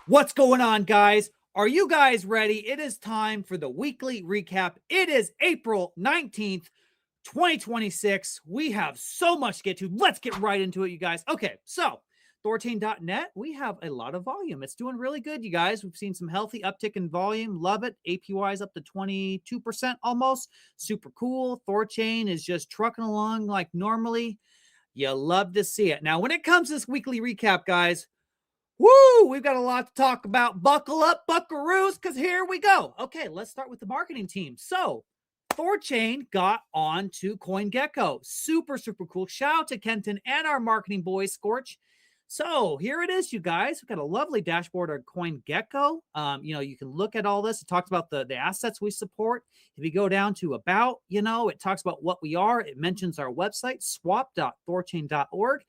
What's going on, guys? Are you guys ready? It is time for the weekly recap. It is April 19th, 2026. We have so much to get to. Let's get right into it, you guys. Okay, so THORChain.net, we have a lot of volume. It's doing really good, you guys. We've seen some healthy uptick in volume. Love it. APY is up to 22% almost. Super cool. THORChain is just trucking along like normally. You love to see it. Now, when it comes to this weekly recap, guys, woo, we've got a lot to talk about. Buckle up, buckaroos, because here we go. Okay, let's start with the marketing team. So, THORChain got on to CoinGecko. Super, super cool. Shout out to Kenton and our marketing boy, Scorch. So here it is, you guys. We've got a lovely dashboard on CoinGecko. You can look at all this. It talks about the assets we support. If you go down to about, it talks about what we are. It mentions our website, swap.thorchain.org.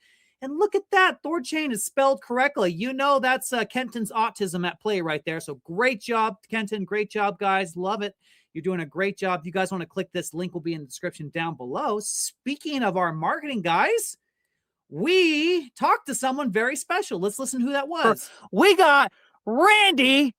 And look at that. THORChain is spelled correctly. That's Kenton's autism at play right there. So great job, Kenton. Great job, guys. Love it. You're doing a great job. If you guys want to click this, link will be in the description down below. Speaking of our marketing guys, we talked to someone very special. Let's listen who that was. We got Rany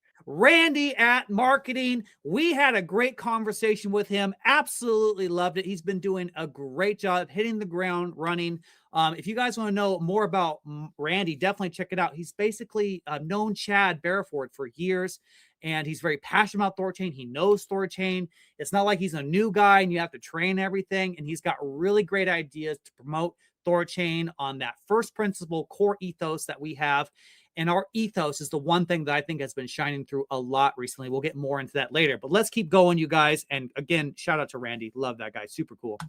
at marketing. We had a great conversation with him. Absolutely loved it. He's been doing a great job hitting the ground running. If you guys want to know more about Rany, definitely check it out. He's basically known Chad Bareford for years, and he's very passionate about THORChain. He knows THORChain. It's not like he's a new guy and you have to train everything. And he's got really great ideas to promote THORChain on that first principle core ethos that we have. And our ethos is the one thing that I think has been shining through a lot recently. We'll get more into that later, but let's keep going, you guys. And again, shout out to Rany. Love that guy. Super cool.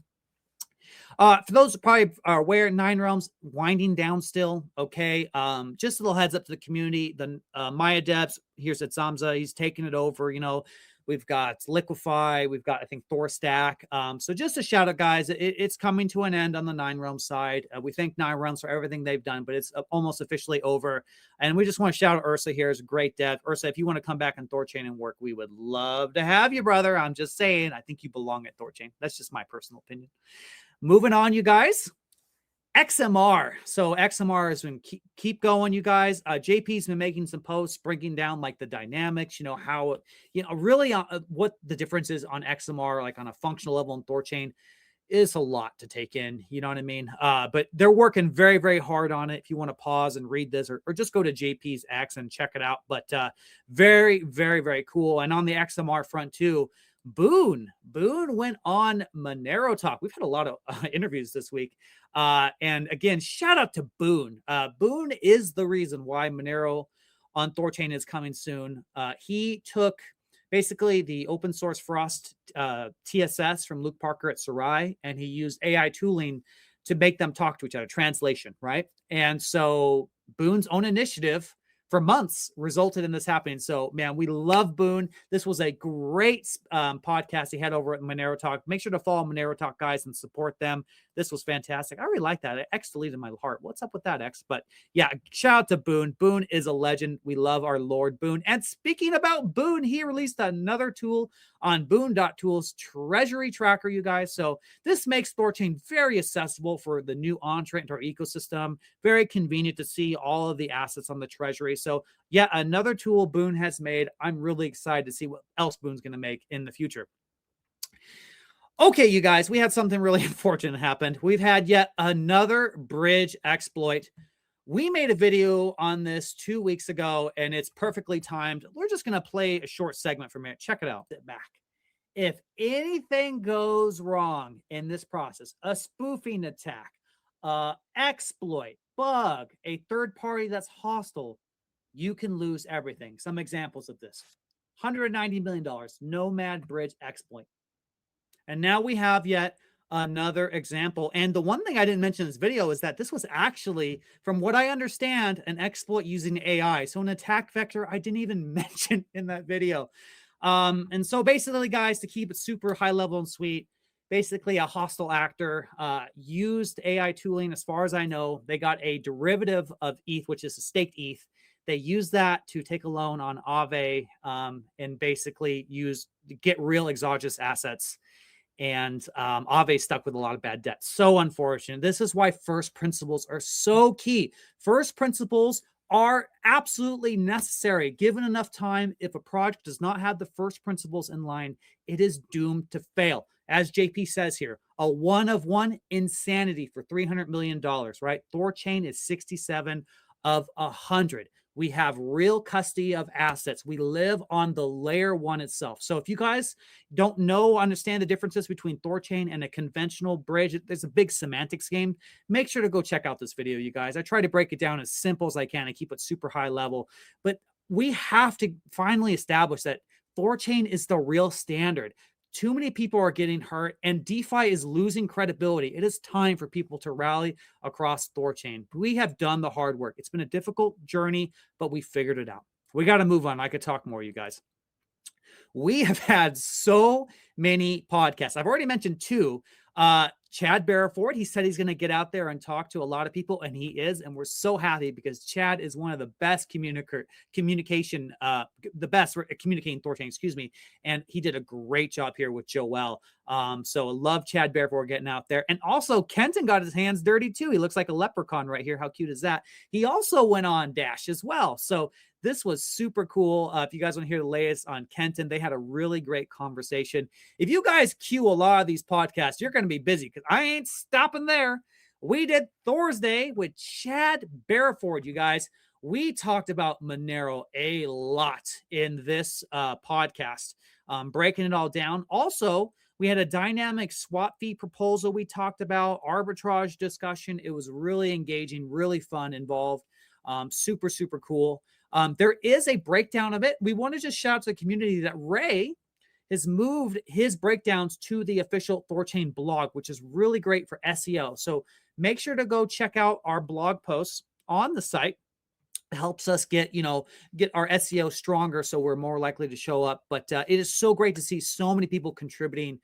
For those who probably are aware, Nine Realms winding down still. Okay. Just a little heads up to the community. The Maya devs, here's at Zamza. He's taking it over. We've got Liquify. We've got, I think, Thorstack. So just a shout out, guys. It's coming to an end on the Nine Realms side. We thank Nine Realms for everything they've done, but it's almost officially over. And we just want to shout out Ursa here. Is a great dev. Ursa, if you want to come back on THORChain and work, we would love to have you, brother. I'm just saying, I think you belong at THORChain. That's just my personal opinion. Moving on, you guys. XMR. So XMR has been keep going, you guys. JP's been making some posts breaking down like the dynamics, how, really what the difference is on XMR, like on a functional level in THORChain is a lot to take in. You know what I mean? But they're working very, very hard on it. If you want to pause and read this or just go to JP's X and check it out. But very, very, very cool. And on the XMR front too, Boone went on Monero Talk. We've had a lot of interviews this week. And again, shout out to Boone. Boone is the reason why Monero on THORChain is coming soon. He took basically the open source Frost TSS from Luke Parker at Sarai, and he used AI tooling to make them talk to each other, translation, right? And so Boone's own initiative for months resulted in this happening. So, man, we love Boone. This was a great podcast he had over at Monero Talk. Make sure to follow Monero Talk, guys, and support them. This was fantastic. I really like that. X deleted my heart. What's up with that, X? But yeah, shout out to Boone. Boone is a legend. We love our Lord Boone. And speaking about Boone, he released another tool on Boone.Tools treasury tracker, you guys. So this makes THORChain very accessible for the new entrant into our ecosystem. Very convenient to see all of the assets on the treasury. So yeah, another tool Boone has made. I'm really excited to see what else Boone's going to make in the future. Okay, you guys, we had something really unfortunate happen. We've had yet another bridge exploit. We made a video on this 2 weeks ago, and it's perfectly timed. We're just going to play a short segment from it. Check it out. Sit back. If anything goes wrong in this process, a spoofing attack, exploit, bug, a third party that's hostile, you can lose everything. Some examples of this. $190 million, Nomad Bridge exploit. And now we have yet another example. And the one thing I didn't mention in this video is that this was actually, from what I understand, an exploit using AI. So an attack vector I didn't even mention in that video. And so basically, guys, to keep it super high level and sweet, basically a hostile actor used AI tooling. As far as I know, they got a derivative of ETH, which is a staked ETH. They use that to take a loan on AAVE and basically get real exogenous assets. And AAVE stuck with a lot of bad debt. So unfortunate. This is why first principles are so key. First principles are absolutely necessary. Given enough time, if a project does not have the first principles in line, it is doomed to fail. As JP says here, a one of one insanity for $300 million, right? THORChain is 67 of 100. We have real custody of assets. We live on the layer one itself. So if you guys don't understand the differences between THORChain and a conventional bridge, there's a big semantics game. Make sure to go check out this video, you guys. I try to break it down as simple as I can and keep it super high level. But we have to finally establish that THORChain is the real standard. Too many people are getting hurt, and DeFi is losing credibility. It is time for people to rally across THORChain. We have done the hard work. It's been a difficult journey, but we figured it out. We got to move on. I could talk more, you guys. We have had so many podcasts. I've already mentioned two. Chad Barraford, he said he's going to get out there and talk to a lot of people, and he is. And we're so happy because Chad is one of the best communicating THORChain, excuse me. And he did a great job here with Joel. So I love Chad Barraford getting out there. And also, Kenton got his hands dirty too. He looks like a leprechaun right here. How cute is that? He also went on Dash as well. So this was super cool. If you guys want to hear the latest on Kenton, they had a really great conversation. If you guys queue a lot of these podcasts, you're going to be busy because I ain't stopping there. We did Thursday with Chad Barraford, you guys. We talked about Monero a lot in this podcast, breaking it all down. Also, we had a dynamic swap fee proposal we talked about, arbitrage discussion. It was really engaging, really fun, involved. Super, super cool. There is a breakdown of it. We want to just shout out to the community that Ray has moved his breakdowns to the official THORChain blog, which is really great for SEO. So make sure to go check out our blog posts on the site. It helps us get our SEO stronger, so we're more likely to show up. But it is so great to see so many people contributing,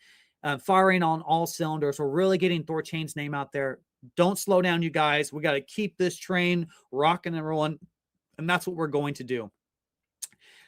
firing on all cylinders. We're really getting THORChain's name out there. Don't slow down, you guys. We got to keep this train rocking and rolling. And that's what we're going to do.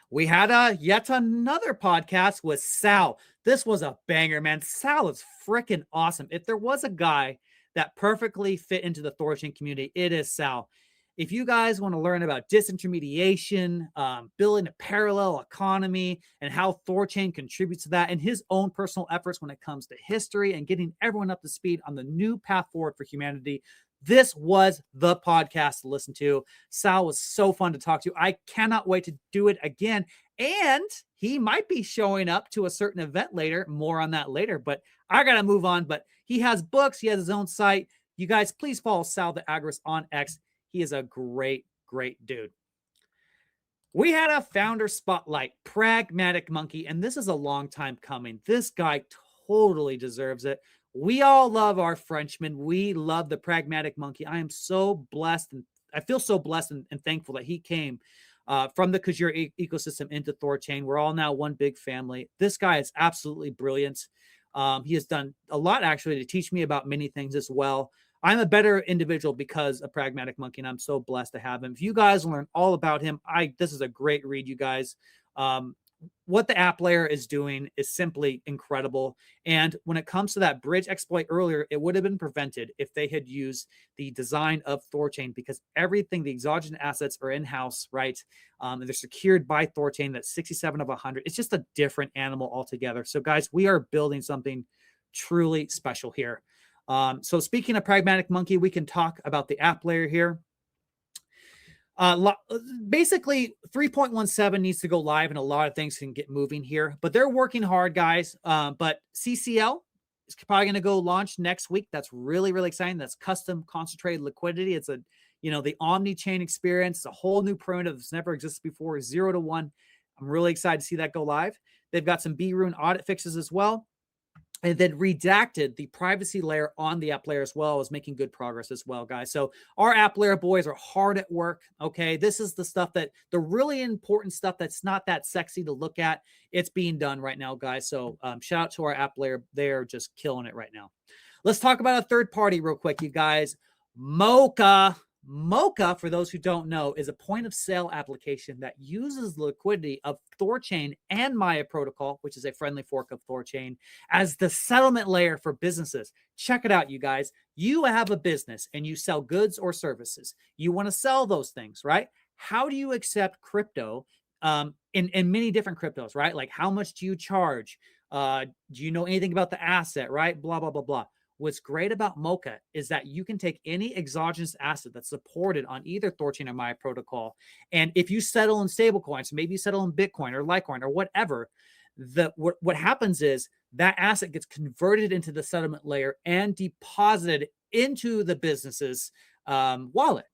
We had yet another podcast with Sal. This was a banger, man. Sal is freaking awesome. If there was a guy that perfectly fit into the THORChain community, it is Sal. If you guys want to learn about disintermediation, building a parallel economy, and how THORChain contributes to that, and his own personal efforts when it comes to history and getting everyone up to speed on the new path forward for humanity, this was the podcast to listen to. Sal was so fun to talk to. I cannot wait to do it again. And he might be showing up to a certain event later. More on that later, but I got to move on. But he has books. He has his own site. You guys, please follow Sal the Agorist on X. He is a great, great dude. We had a founder spotlight, Pragmatic Monkey, and this is a long time coming. This guy totally deserves it. We all love our Frenchman. We love the Pragmatic Monkey. I am so blessed, and I feel so blessed and thankful that he came from the Kujira ecosystem into THORChain. We're all now one big family. This guy is absolutely brilliant. He has done a lot, actually, to teach me about many things as well. I'm a better individual because of Pragmatic Monkey, and I'm so blessed to have him. If you guys learn all about him, this is a great read, you guys. What the app layer is doing is simply incredible. And when it comes to that bridge exploit earlier, it would have been prevented if they had used the design of THORChain, because everything, the exogenous assets are in-house, right? And they're secured by THORChain. That's 67 of 100. It's just a different animal altogether. So guys, we are building something truly special here. So speaking of Pragmatic Monkey, we can talk about the app layer here. Basically 3.17 needs to go live and a lot of things can get moving here, but they're working hard, guys. But CCL is probably going to go launch next week. That's really, really exciting. That's custom concentrated liquidity. It's the omni-chain experience. It's a whole new primitive that's never existed before, 0 to 1. I'm really excited to see that go live. They've got some B-Rune audit fixes as well. And then redacted the privacy layer on the app layer as well, is making good progress as well, guys. So our app layer boys are hard at work. Okay. This is the stuff the really important stuff that's not that sexy to look at. It's being done right now, guys. So shout out to our app layer. They're just killing it right now. Let's talk about a third party real quick, you guys. MOCA. MOCA, for those who don't know, is a point of sale application that uses the liquidity of THORChain and Maya Protocol, which is a friendly fork of THORChain, as the settlement layer for businesses. Check it out, you guys. You have a business and you sell goods or services. You want to sell those things, right? how do you accept crypto in many different cryptos, right? Like how much do you charge? Do you know anything about the asset, right? Blah, blah, blah, blah. What's great about MOCA is that you can take any exogenous asset that's supported on either THORChain or Maya protocol. And if you settle in stablecoins, maybe you settle in Bitcoin or Litecoin or whatever, what happens is that asset gets converted into the settlement layer and deposited into the business's wallet,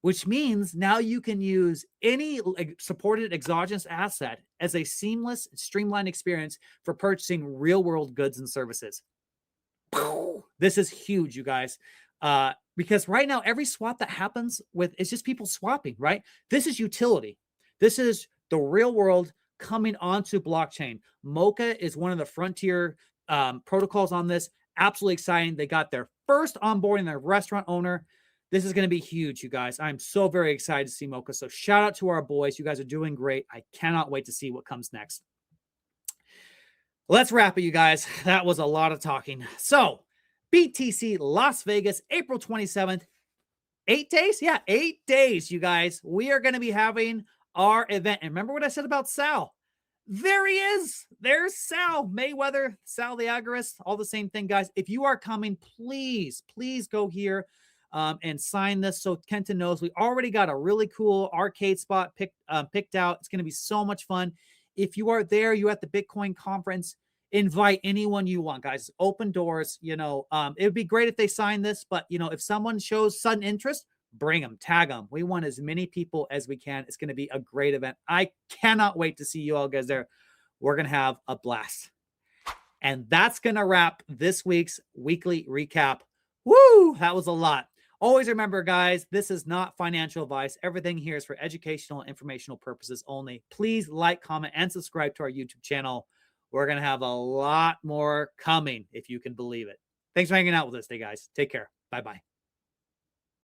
which means now you can use any supported exogenous asset as a seamless, streamlined experience for purchasing real-world goods and services. This is huge, you guys, because right now, every swap that happens it's just people swapping, right? This is utility. This is the real world coming onto blockchain. MOCA is one of the frontier protocols on this. Absolutely exciting. They got their first onboarding, their restaurant owner. This is going to be huge, you guys. I'm so very excited to see MOCA. So shout out to our boys. You guys are doing great. I cannot wait to see what comes next. Let's wrap it, you guys. That was a lot of talking. So BTC Las Vegas, April 27th. 8 days? Yeah, 8 days, you guys. We are going to be having our event. And remember what I said about Sal? There he is. There's Sal Mayweather, Sal the Agorist, all the same thing, guys. If you are coming, please go here and sign this so Kenton knows. We already got a really cool arcade spot picked out. It's going to be so much fun. If you are there, you're at the Bitcoin conference, invite anyone you want, guys. Open doors. You know, it would be great if they sign this, but you know, if someone shows sudden interest, bring them, tag them. We want as many people as we can. It's going to be a great event. I cannot wait to see you all guys there. We're going to have a blast. And that's going to wrap this week's weekly recap. Woo! That was a lot. Always remember, guys, this is not financial advice. Everything here is for educational and informational purposes only. Please like, comment, and subscribe to our YouTube channel. We're going to have a lot more coming, if you can believe it. Thanks for hanging out with us today, guys. Take care. Bye-bye.